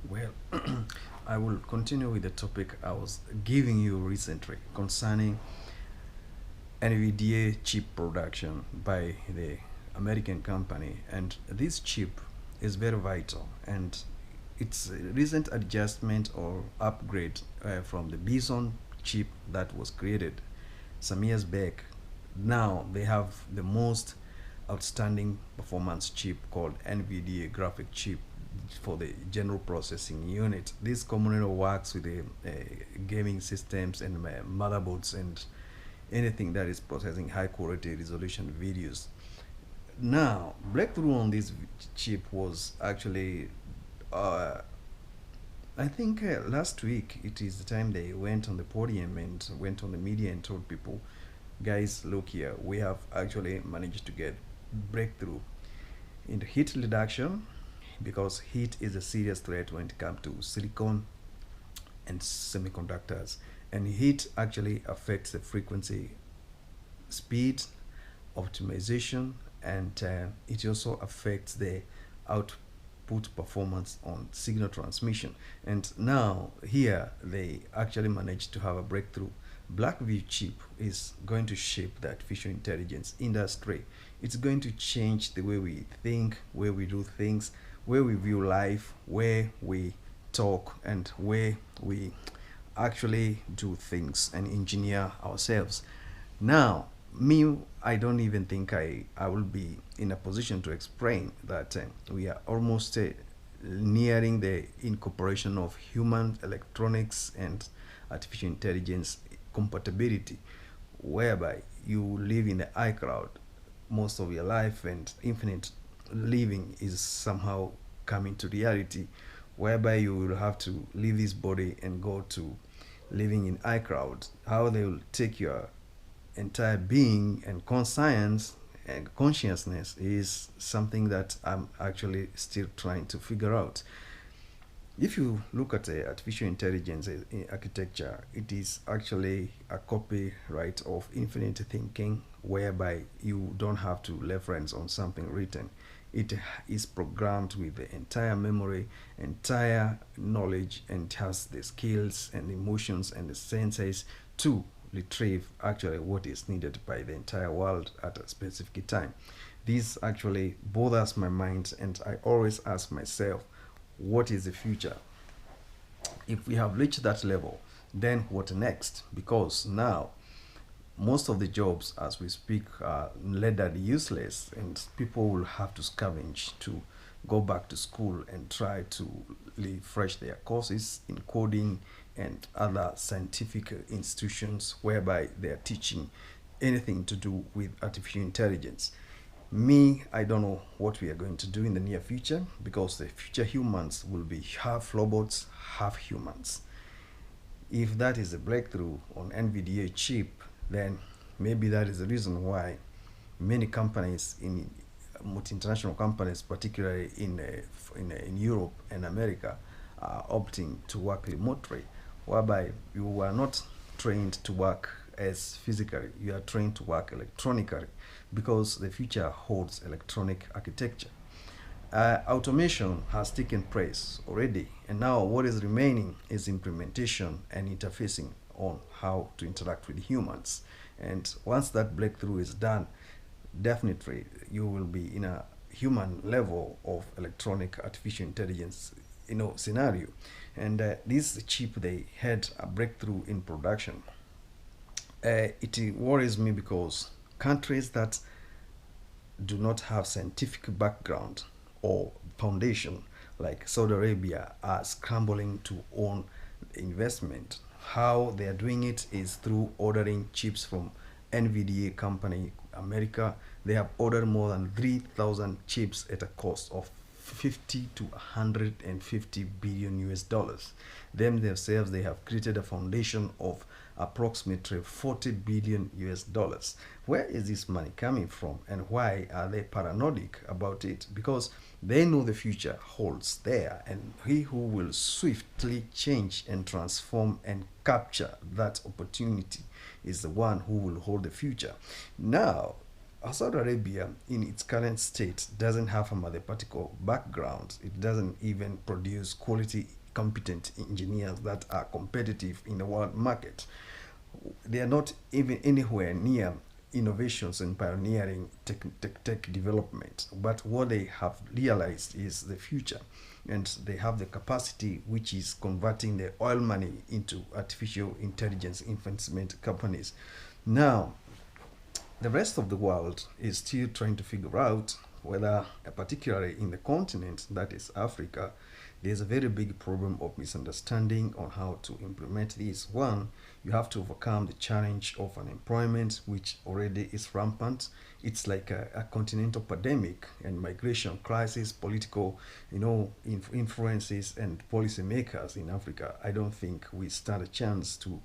Well, I will continue with the topic I was giving you recently concerning NVDA chip production by the American company, and this chip is very vital, and it's a recent adjustment or upgrade from the Bison chip that was created some years back. Now they have the most outstanding performance chip called NVDA graphic chip for the general processing unit. This commonly works with the gaming systems and motherboards and anything that is processing high quality resolution videos. Now, breakthrough on this chip was actually, uh, I think last week it is the time they went on the podium and went on the media and told people, guys, look here, we have actually managed to get breakthrough in the heat reduction because heat is a serious threat when it comes to silicon and semiconductors. And heat actually affects the frequency, speed, optimization, and it also affects the output performance on signal transmission. And now here they actually managed to have a breakthrough. Blackview chip is going to shape the artificial intelligence industry. It's going to change the way we think, where we do things, where we view life, where we talk, and where we actually do things and engineer ourselves. Now, me, I don't even think I will be in a position to explain that we are almost nearing the incorporation of human electronics and artificial intelligence compatibility, whereby you live in the iCloud most of your life and infinite living is somehow coming to reality, whereby you will have to leave this body and go to living in iCloud. How they will take your entire being and conscience and consciousness is something that I'm actually still trying to figure out. If you look at the artificial intelligence architecture, it is actually a copyright of infinite thinking, whereby you don't have to reference on something written. It is programmed with the entire memory, entire knowledge, and has the skills and emotions and the senses to retrieve actually what is needed by the entire world at a specific time. This actually bothers my mind, and I always ask myself, what is the future? If we have reached that level, then what next? Because now most of the jobs as we speak are rendered useless, and people will have to scavenge to go back to school and try to refresh their courses in coding and other scientific institutions whereby they are teaching anything to do with artificial intelligence. Me, I don't know what we are going to do in the near future because the future humans will be half robots, half humans. If that is a breakthrough on NVDA chip, then maybe that is the reason why many companies in multi-international companies, particularly in Europe and America, are opting to work remotely, whereby you are not trained to work as physically, you are trained to work electronically because the future holds electronic architecture. Automation has taken place already, and now what is remaining is implementation and interfacing on how to interact with humans. And once that breakthrough is done, definitely you will be in a human level of electronic artificial intelligence scenario. And this chip, they had a breakthrough in production. It worries me because countries that do not have scientific background or foundation like Saudi Arabia are scrambling to own investment. How they are doing it is through ordering chips from NVDA company America. They have ordered more than 3,000 chips at a cost of 50 to 150 billion US dollars. Them themselves, they have created a foundation of approximately 40 billion US dollars. Where is this money coming from, and why are they paranoid about it? Because they know the future holds there, and he who will swiftly change and transform and capture that opportunity is the one who will hold the future. Now, Saudi Arabia, in its current state, doesn't have a mathematical background. It doesn't even produce quality, competent engineers that are competitive in the world market. They are not even anywhere near innovations and pioneering tech development. But what they have realized is the future, and they have the capacity, which is converting the oil money into artificial intelligence investment companies. Now, the rest of the world is still trying to figure out whether, particularly in the continent that is Africa, there's a very big problem of misunderstanding on how to implement this. One, you have to overcome the challenge of unemployment, which already is rampant. It's like a continental pandemic, and migration crisis, political, influences, and policymakers in Africa. I don't think we stand a chance to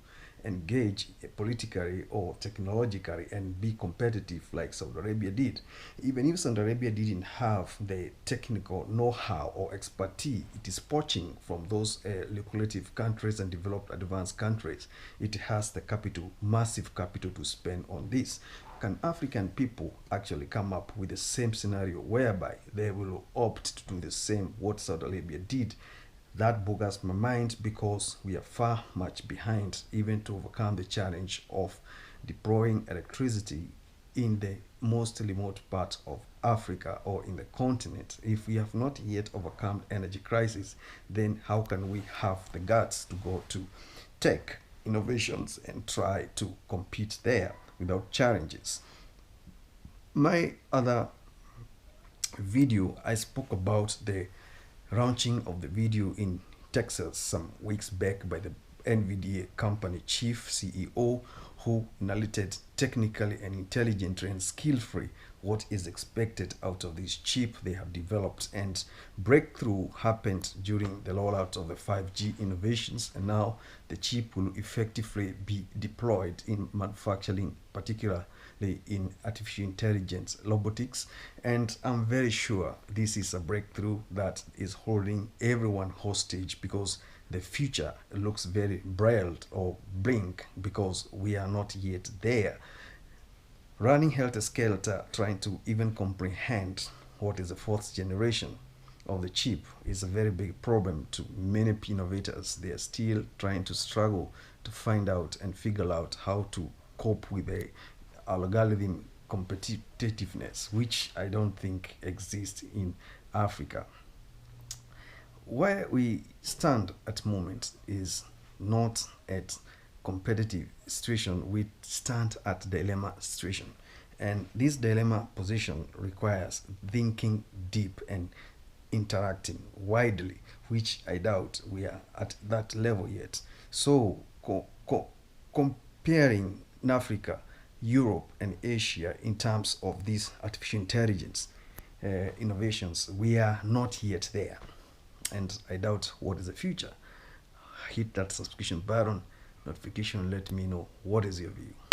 engage politically or technologically and be competitive like Saudi Arabia did. Even if Saudi Arabia didn't have the technical know-how or expertise, it is poaching from those lucrative countries and developed advanced countries. It has the capital, massive capital to spend on this. Can African people actually come up with the same scenario whereby they will opt to do the same what Saudi Arabia did? That boggles my mind, because we are far much behind even to overcome the challenge of deploying electricity in the most remote part of Africa or in the continent. If we have not yet overcome energy crisis, then how can we have the guts to go to tech innovations and try to compete there without challenges? My other video, I spoke about the launching of the video in Texas some weeks back by the NVDIA company chief CEO, who narrated technically and intelligently and skillfully what is expected out of this chip they have developed. And breakthrough happened during the rollout of the 5G innovations, and now the chip will effectively be deployed in manufacturing, particularly in artificial intelligence, robotics. And I'm very sure this is a breakthrough that is holding everyone hostage, because the future looks very bright or blink, because we are not yet there. Running helter-skelter, trying to even comprehend what is the fourth generation of the chip is a very big problem to many innovators. They are still trying to struggle to find out and figure out how to cope with the algorithm competitiveness, which I don't think exists in Africa. Where we stand at the moment is not at competitive situation, we stand at dilemma situation. And this dilemma position requires thinking deep and interacting widely, which I doubt we are at that level yet. So comparing Africa, Europe, and Asia in terms of these artificial intelligence innovations, we are not yet there. And I doubt what is the future. Hit that subscription button, notification, let me know what is your view.